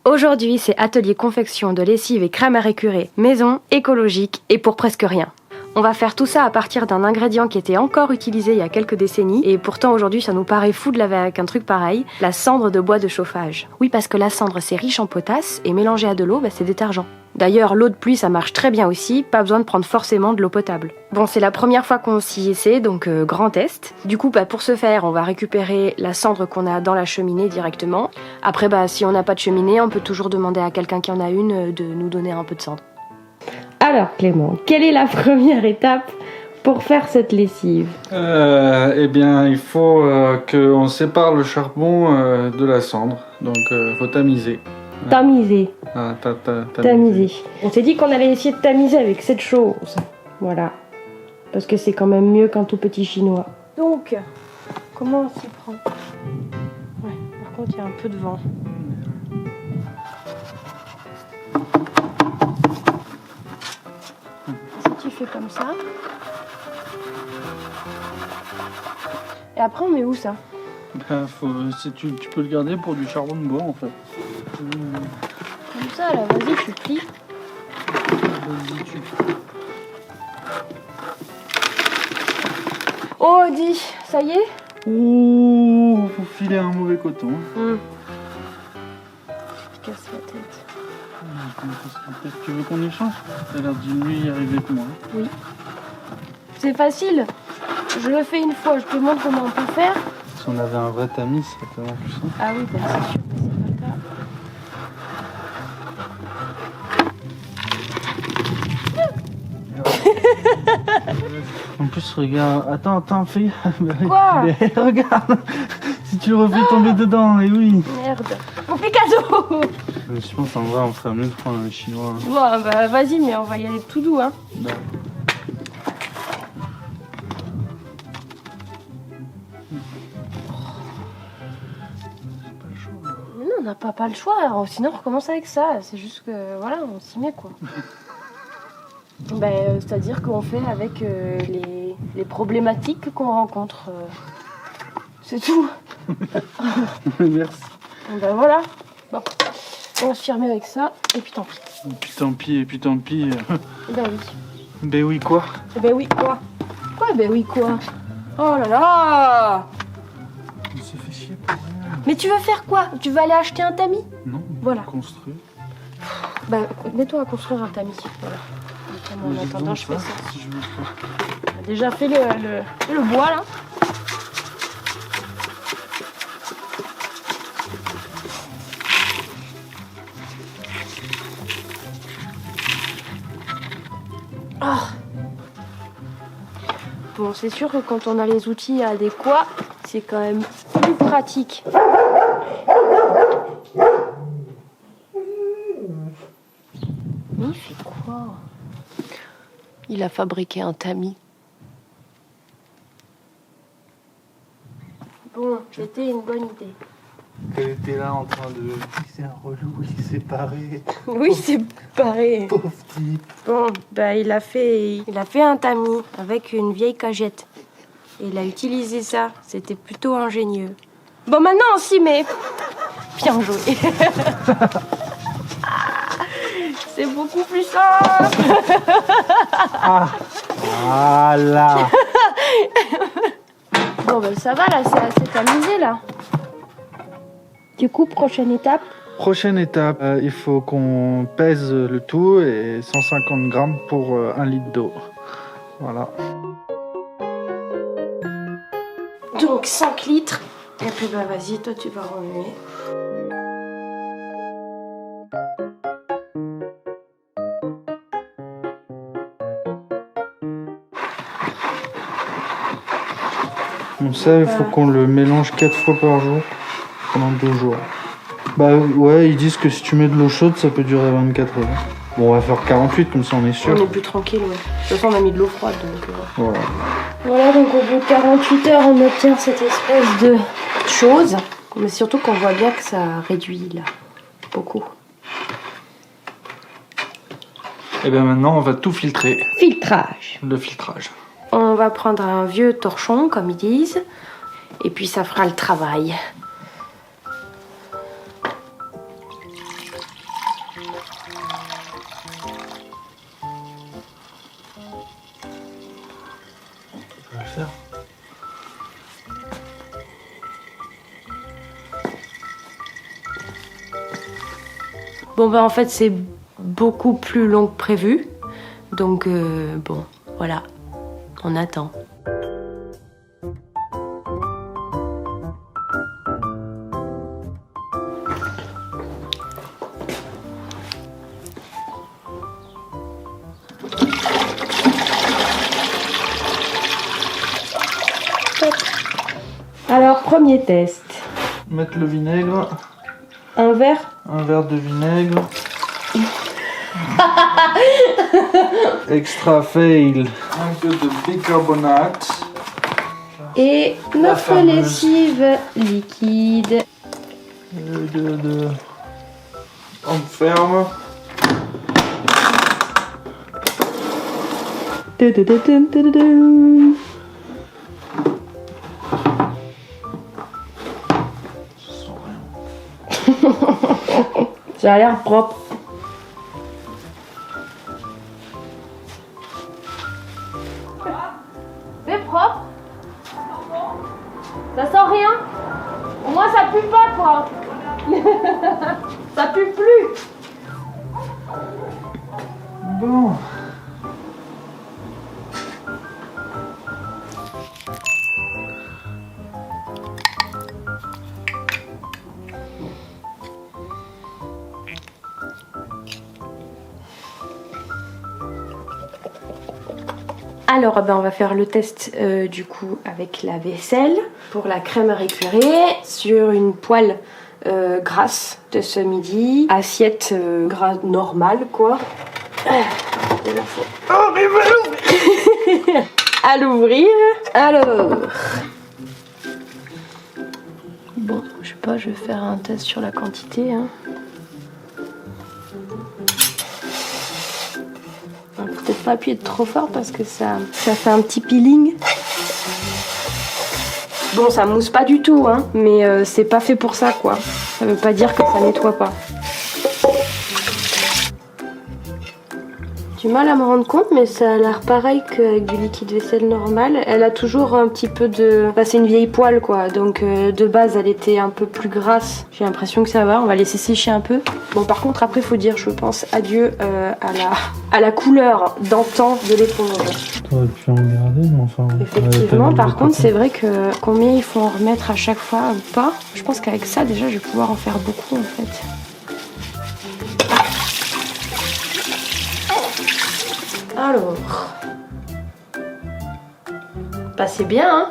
Aujourd'hui, c'est atelier confection de lessive et crème à récurer, maison, écologique et pour presque rien. On va faire tout ça à partir d'un ingrédient qui était encore utilisé il y a quelques décennies et pourtant aujourd'hui ça nous paraît fou de laver avec un truc pareil, la cendre de bois de chauffage. Oui, parce que la cendre c'est riche en potasse et mélangé à de l'eau, c'est détergent. D'ailleurs, l'eau de pluie ça marche très bien aussi, pas besoin de prendre forcément de l'eau potable. Bon, c'est la première fois qu'on s'y essaie, donc grand test. Du coup, pour ce faire, on va récupérer la cendre qu'on a dans la cheminée directement. Après, si on n'a pas de cheminée, on peut toujours demander à quelqu'un qui en a une de nous donner un peu de cendre. Alors Clément, quelle est la première étape pour faire cette lessive? Eh bien, il faut qu'on sépare le charbon de la cendre. Donc, il faut tamiser. Tamiser. Ah, tamiser. On s'est dit qu'on allait essayer de tamiser avec cette chose. Voilà. Parce que c'est quand même mieux qu'un tout petit chinois. Donc, comment on s'y prend? Ouais, par contre, il y a un peu de vent. Si tu fais comme ça. Et après, on met où ça? Tu peux le garder pour du charbon de bois en fait. Comme ça, là, vas-y, tu plies. Oh, dis, ça y est? Ouh, faut filer un mauvais coton. Je casse la tête. Tu veux qu'on échange? T'as l'air de mieux y arriver que moi. Oui. C'est facile. Je le fais une fois, je te montre comment on peut faire. Si on avait un vrai tamis, c'est tellement plus simple. Ah oui, c'est sûr, c'est pas En plus, regarde. Attends, fais. Quoi? Regarde. Si tu le refais tomber dedans, et oui. Merde. Mon Picasso. Je pense en vrai, on ferait mieux de prendre un chinois. Bon, vas-y, mais on va y aller tout doux, hein. Non. Mais non, on n'a pas le choix, alors, sinon on recommence avec ça. C'est juste que, voilà, on s'y met, quoi. C'est-à-dire qu'on fait avec les problématiques qu'on rencontre. C'est tout. Merci. Voilà. Bon, on va se fermer avec ça, et puis tant pis. Et puis tant pis. Ben oui. Ben oui, quoi? Ben oui, quoi? Quoi, ben oui, quoi? Oh là là! On se fait chier pour rien. Mais tu veux faire quoi? Tu veux aller acheter un tamis? Non, voilà. Construire. Mets-toi à construire un tamis. Voilà. En attendant, je fais ça. Si je veux pas. On a déjà fait le bois, là. Oh. Bon, c'est sûr que quand on a les outils adéquats, c'est quand même plus pratique. Mais il fait quoi? Il a fabriqué un tamis. Bon, c'était une bonne idée. Elle était là en train de... C'est un relou, il s'est paré. Oui, c'est pareil. Pauvre type. Bon, il a fait un tamis avec une vieille cagette. Et il a utilisé ça. C'était plutôt ingénieux. Bon, maintenant on s'y met. Bien joué. C'est beaucoup plus simple. Voilà. Bon, ça va là, c'est assez tamisé là. Du coup, prochaine étape. Prochaine étape, il faut qu'on pèse le tout et 150 grammes pour 1 litre d'eau. Voilà. Donc 5 litres. Et puis vas-y, toi tu vas remuer. Donc ça, il faut qu'on le mélange 4 fois par jour pendant 2 jours. Ouais, ils disent que si tu mets de l'eau chaude, ça peut durer 24 heures. Bon, on va faire 48, comme ça on est sûr. On est plus tranquille, ouais. De toute façon, on a mis de l'eau froide, donc... Voilà. Voilà, donc au bout de 48 heures, on obtient cette espèce de chose. Mais surtout qu'on voit bien que ça réduit, là. Beaucoup. Et bien maintenant, on va tout filtrer. Filtrage. Le filtrage. On va prendre un vieux torchon, comme ils disent. Et puis ça fera le travail. Bon bah en fait c'est beaucoup plus long que prévu. Donc bon, voilà, on attend. Alors, premier test. Mettre le vinaigre. Un verre. Un verre de vinaigre. Extra fail. Un peu de bicarbonate. Et notre lessive liquide. On ferme. Ça a l'air propre. C'est propre. Ça sent rien. Au moins ça pue pas quoi. Ça pue plus. Bon. Alors ben, on va faire le test du coup avec la vaisselle pour la crème à récurer sur une poêle grasse de ce midi, assiette grasse normale quoi. Il faut arriver à l'ouvrir. Alors bon, je sais pas, je vais faire un test sur la quantité hein. Peut-être pas appuyer trop fort parce que ça fait un petit peeling. Bon, ça mousse pas du tout, hein, mais c'est pas fait pour ça, quoi. Ça veut pas dire que ça nettoie pas. J'ai du mal à me rendre compte, mais ça a l'air pareil qu'avec du liquide vaisselle normal. Elle a toujours un petit peu de... Bah, c'est une vieille poêle, quoi. Donc, de base, elle était un peu plus grasse. J'ai l'impression que ça va. On va laisser sécher un peu. Bon, par contre, après, faut dire, je pense, adieu à la couleur d'antan de l'éponge. T'aurais pu en garder, mais enfin... Effectivement, par contre, c'est vrai que combien il faut en remettre à chaque fois ou pas. Je pense qu'avec ça, déjà, je vais pouvoir en faire beaucoup, en fait. Alors, bah c'est bien, hein.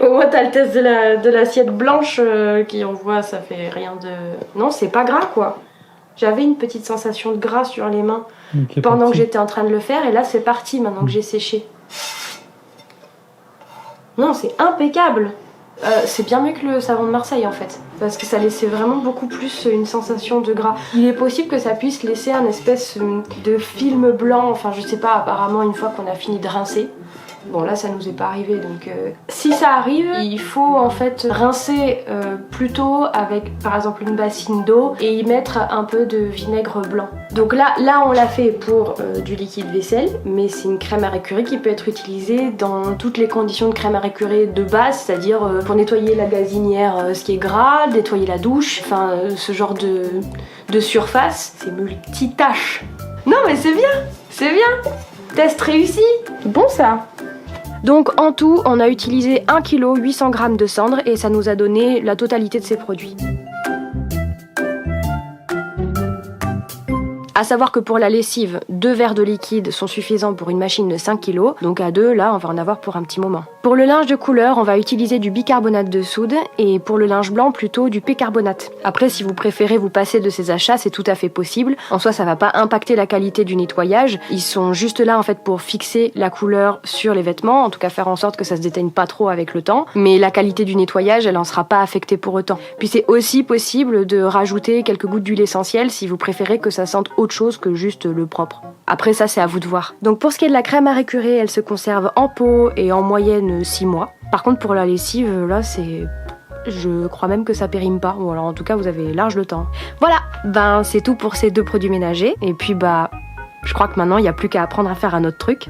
Au moins t'as le test de l'assiette blanche qui on voit, ça fait rien de... Non, c'est pas gras quoi. J'avais une petite sensation de gras sur les mains pendant que j'étais en train de le faire et là c'est parti maintenant que j'ai séché. Non, c'est impeccable. C'est bien mieux que le savon de Marseille en fait, parce que ça laissait vraiment beaucoup plus une sensation de gras. Il est possible que ça puisse laisser un espèce de film blanc, enfin je sais pas, apparemment une fois qu'on a fini de rincer. Bon là ça nous est pas arrivé donc si ça arrive il faut en fait rincer plutôt avec par exemple une bassine d'eau et y mettre un peu de vinaigre blanc. Donc là on l'a fait pour du liquide vaisselle mais c'est une crème à récurer qui peut être utilisée dans toutes les conditions de crème à récurer de base, c'est-à-dire pour nettoyer la gazinière ce qui est gras, nettoyer la douche, enfin ce genre de surface, c'est multitâche. Non mais c'est bien, c'est bien. Test réussi. Bon ça. Donc en tout, on a utilisé 1 kg 800 g de cendre et ça nous a donné la totalité de ces produits. A savoir que pour la lessive, 2 verres de liquide sont suffisants pour une machine de 5 kg, donc à 2, là, on va en avoir pour un petit moment. Pour le linge de couleur, on va utiliser du bicarbonate de soude et pour le linge blanc, plutôt du pécarbonate. Après, si vous préférez vous passer de ces achats, c'est tout à fait possible. En soi, ça va pas impacter la qualité du nettoyage. Ils sont juste là, en fait, pour fixer la couleur sur les vêtements, en tout cas faire en sorte que ça se déteigne pas trop avec le temps. Mais la qualité du nettoyage, elle en sera pas affectée pour autant. Puis c'est aussi possible de rajouter quelques gouttes d'huile essentielle si vous préférez que ça sente autre chose que juste le propre. Après ça c'est à vous de voir. Donc pour ce qui est de la crème à récurer, elle se conserve en pot et en moyenne 6 mois. Par contre pour la lessive là c'est... Je crois même que ça périme pas, ou alors en tout cas vous avez large le temps. Voilà, ben c'est tout pour ces 2 produits ménagers et puis bah je crois que maintenant il n'y a plus qu'à apprendre à faire un autre truc.